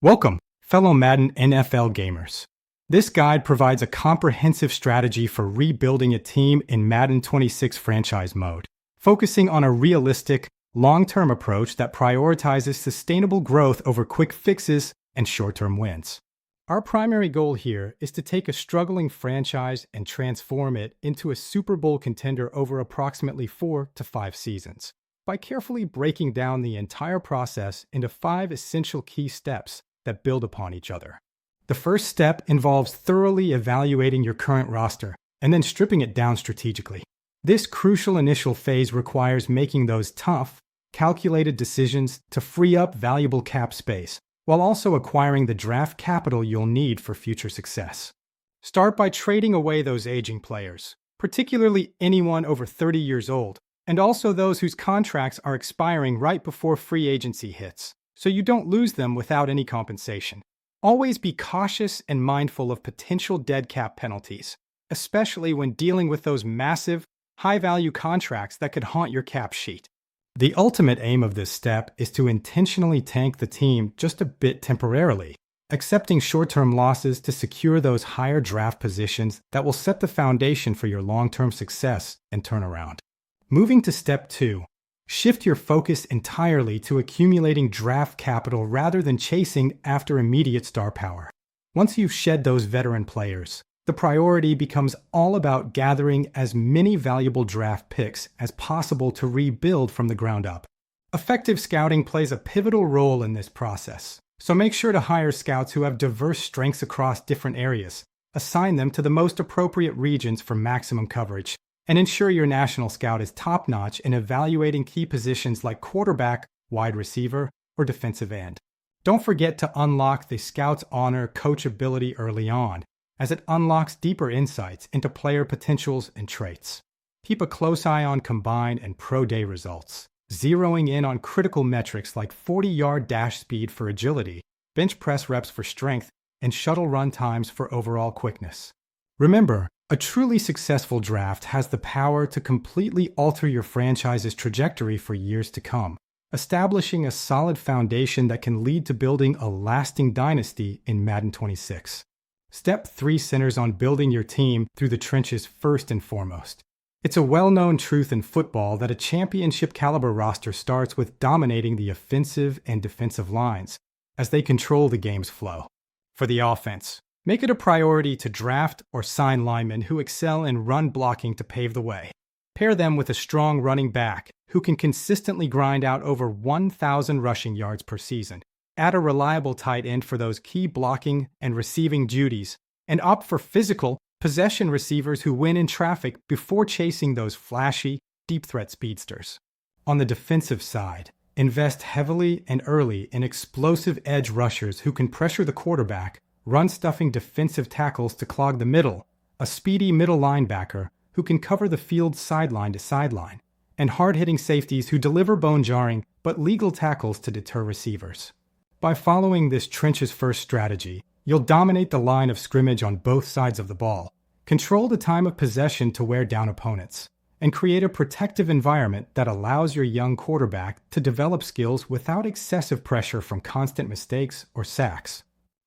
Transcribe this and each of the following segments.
Welcome, fellow Madden NFL gamers. This guide provides a comprehensive strategy for rebuilding a team in Madden 26 franchise mode, focusing on a realistic, long-term approach that prioritizes sustainable growth over quick fixes and short-term wins. Our primary goal here is to take a struggling franchise and transform it into a Super Bowl contender over approximately 4 to 5 seasons, by carefully breaking down the entire process into 5 essential key steps that build upon each other. The first step involves thoroughly evaluating your current roster and then stripping it down strategically. This crucial initial phase requires making those tough, calculated decisions to free up valuable cap space, while also acquiring the draft capital you'll need for future success. Start by trading away those aging players, particularly anyone over 30 years old, and also those whose contracts are expiring right before free agency hits, so you don't lose them without any compensation. Always be cautious and mindful of potential dead cap penalties, especially when dealing with those massive, high-value contracts that could haunt your cap sheet. The ultimate aim of this step is to intentionally tank the team just a bit temporarily, accepting short-term losses to secure those higher draft positions that will set the foundation for your long-term success and turnaround. Moving to step 2. Shift your focus entirely to accumulating draft capital rather than chasing after immediate star power. Once you've shed those veteran players, the priority becomes all about gathering as many valuable draft picks as possible to rebuild from the ground up. Effective scouting plays a pivotal role in this process, so make sure to hire scouts who have diverse strengths across different areas, assign them to the most appropriate regions for maximum coverage, and ensure your national scout is top-notch in evaluating key positions like quarterback, wide receiver, or defensive end. Don't forget to unlock the scout's honor coachability early on, as it unlocks deeper insights into player potentials and traits. Keep a close eye on combine and pro day results, zeroing in on critical metrics like 40-yard dash speed for agility, bench press reps for strength, and shuttle run times for overall quickness. Remember, a truly successful draft has the power to completely alter your franchise's trajectory for years to come, establishing a solid foundation that can lead to building a lasting dynasty in Madden 26. Step 3 centers on building your team through the trenches first and foremost. It's a well-known truth in football that a championship-caliber roster starts with dominating the offensive and defensive lines, as they control the game's flow. For the offense, make it a priority to draft or sign linemen who excel in run blocking to pave the way. Pair them with a strong running back who can consistently grind out over 1,000 rushing yards per season. Add a reliable tight end for those key blocking and receiving duties, and opt for physical, possession receivers who win in traffic before chasing those flashy, deep threat speedsters. On the defensive side, invest heavily and early in explosive edge rushers who can pressure the quarterback, run-stuffing defensive tackles to clog the middle, a speedy middle linebacker who can cover the field sideline to sideline, and hard-hitting safeties who deliver bone-jarring but legal tackles to deter receivers. By following this trenches-first strategy, you'll dominate the line of scrimmage on both sides of the ball, control the time of possession to wear down opponents, and create a protective environment that allows your young quarterback to develop skills without excessive pressure from constant mistakes or sacks.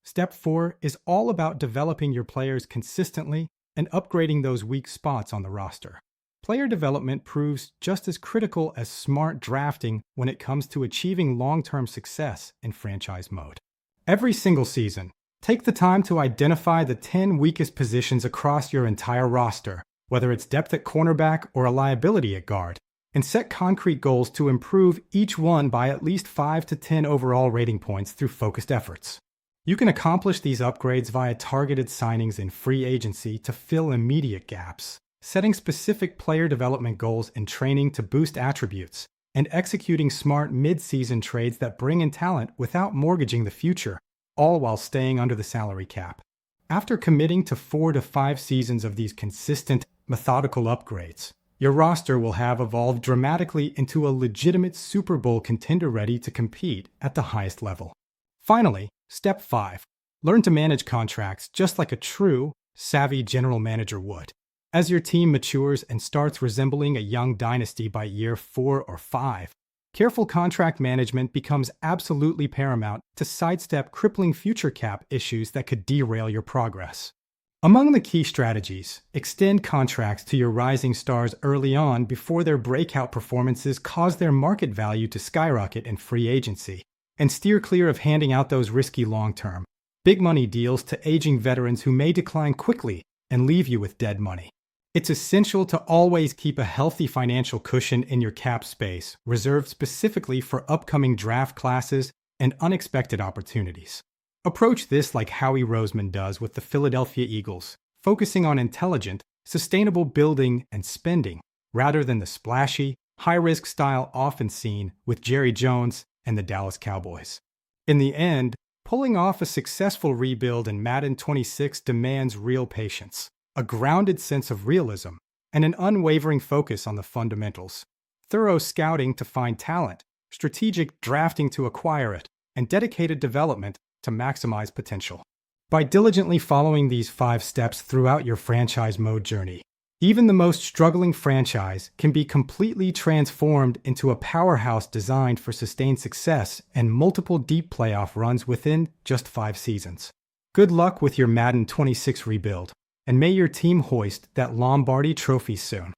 Step 4 is all about developing your players consistently and upgrading those weak spots on the roster. Player development proves just as critical as smart drafting when it comes to achieving long-term success in franchise mode. Every single season, take the time to identify the 10 weakest positions across your entire roster, whether it's depth at cornerback or a liability at guard, and set concrete goals to improve each one by at least 5 to 10 overall rating points through focused efforts. You can accomplish these upgrades via targeted signings in free agency to fill immediate gaps, setting specific player development goals in training to boost attributes, and executing smart mid-season trades that bring in talent without mortgaging the future, all while staying under the salary cap. After committing to 4 to 5 seasons of these consistent, methodical upgrades, your roster will have evolved dramatically into a legitimate Super Bowl contender ready to compete at the highest level. Finally, Step 5. Learn to manage contracts just like a true, savvy general manager would. As your team matures and starts resembling a young dynasty by year 4 or 5, Careful contract management becomes absolutely paramount to sidestep crippling future cap issues that could derail your progress. Among the key strategies, extend contracts to your rising stars early on before their breakout performances cause their market value to skyrocket in free agency, and steer clear of handing out those risky long-term, big money deals to aging veterans who may decline quickly and leave you with dead money. It's essential to always keep a healthy financial cushion in your cap space, reserved specifically for upcoming draft classes and unexpected opportunities. Approach this like Howie Roseman does with the Philadelphia Eagles, focusing on intelligent, sustainable building and spending, rather than the splashy, high-risk style often seen with Jerry Jones and the Dallas Cowboys. In the end, pulling off a successful rebuild in Madden 26 demands real patience, a grounded sense of realism, and an unwavering focus on the fundamentals. Thorough scouting to find talent, strategic drafting to acquire it, and dedicated development to maximize potential. By diligently following these 5 steps throughout your franchise mode journey, even the most struggling franchise can be completely transformed into a powerhouse designed for sustained success and multiple deep playoff runs within just 5 seasons. Good luck with your Madden 26 rebuild, and may your team hoist that Lombardi trophy soon.